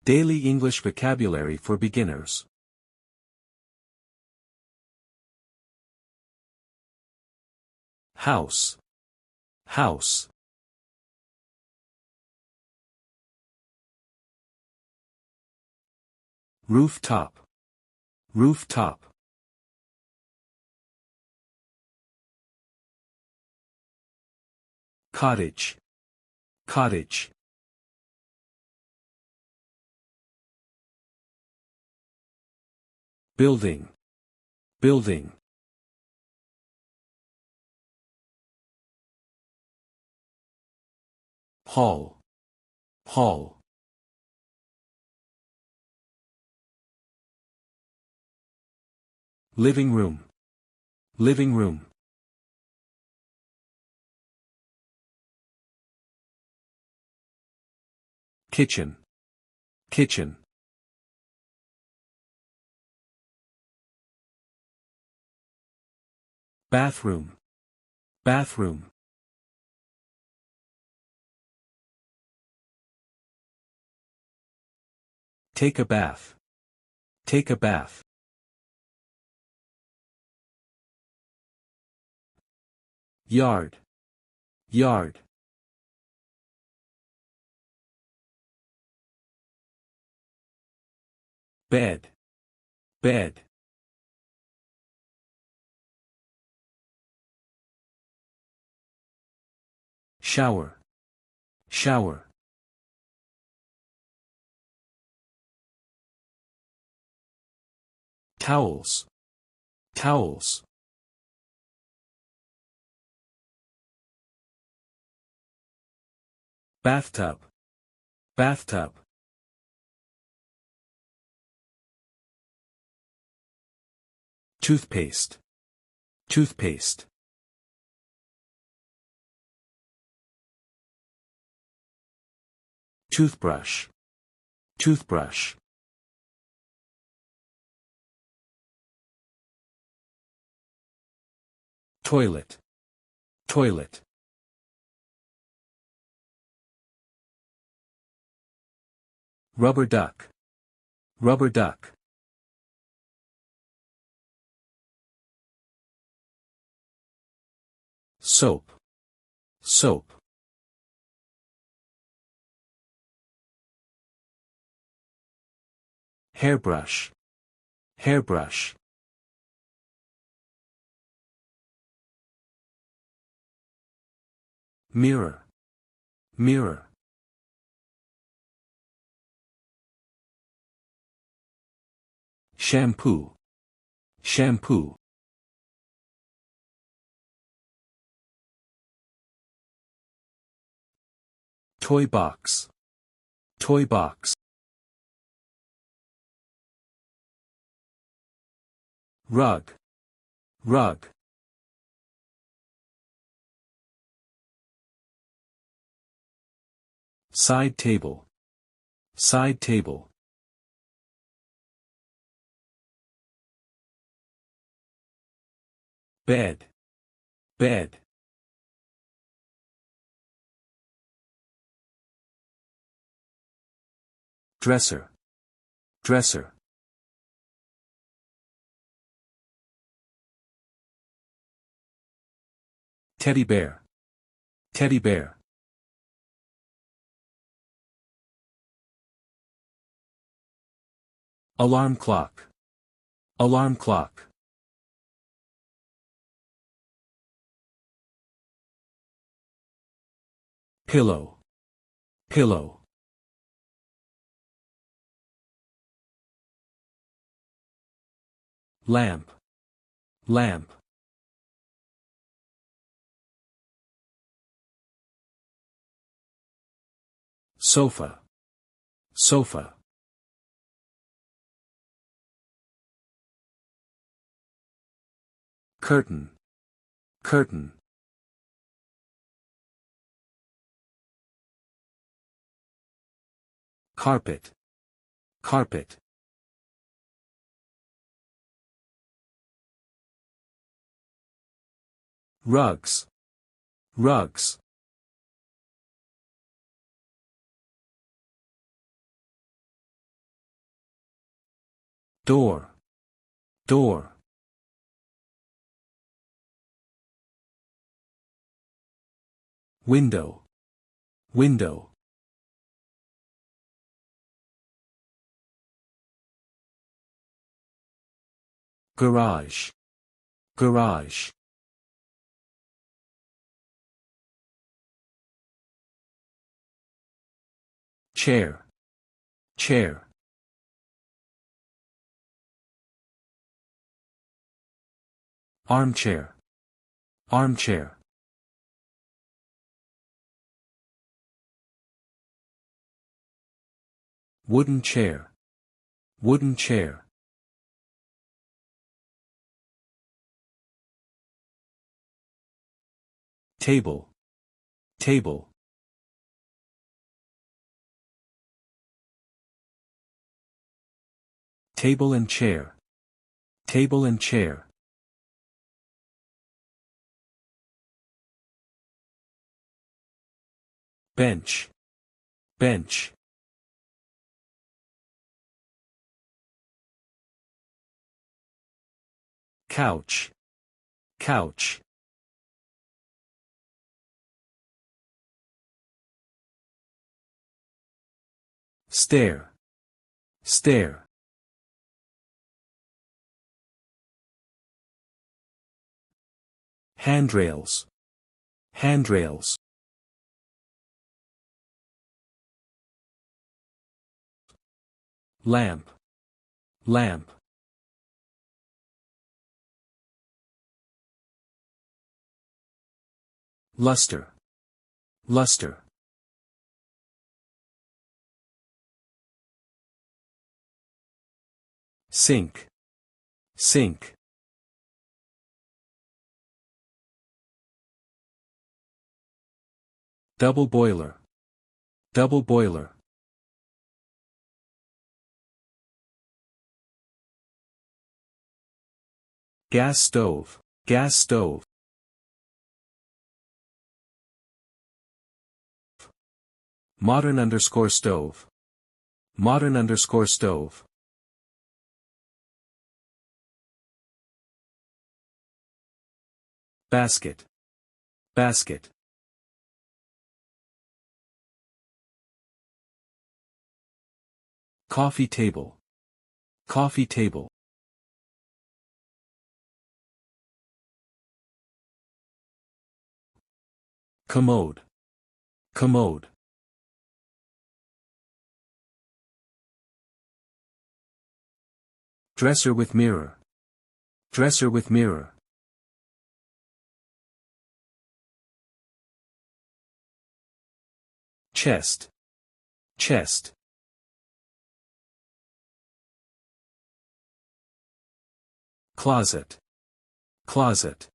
Daily English vocabulary for beginners. House. House. Rooftop. Rooftop. Cottage. Cottage. Building. Building. Hall. Hall. Living room. Living room. Kitchen. Kitchen. Bathroom. Bathroom. Take a bath. Take a bath. Yard. Yard. Bed. Bed. Shower. Shower. Towels. Towels. Bathtub. Bathtub. Toothpaste. Toothpaste. Toothbrush. Toothbrush. Toilet. Toilet. Rubber duck. Rubber duck. Soap. Soap. Hairbrush. Hairbrush. Mirror. Mirror. Shampoo. Shampoo. Toy box. Toy box. Rug. Rug. Side table. Side table. Bed. Bed. Dresser. Dresser. Teddy bear. Teddy bear. Alarm clock. Alarm clock. Pillow. Pillow. Lamp. Lamp. Sofa. Sofa. Curtain. Curtain. Carpet. Carpet. Rugs. Rugs. door, door. Window, window. Garage, garage. Chair, chair. Armchair, armchair. Wooden chair, wooden chair. Table, table. Table and chair, table and chair. Bench, bench. Couch, couch. Stair, stair. Handrails, handrails. Lamp, lamp. Luster, luster. Sink, sink. Double boiler, double boiler. Gas stove, gas stove. Modern_stove, modern_stove. Basket, basket. Coffee table, coffee table. Commode, commode. Dresser with mirror, dresser with mirror. Chest, chest. Closet, closet.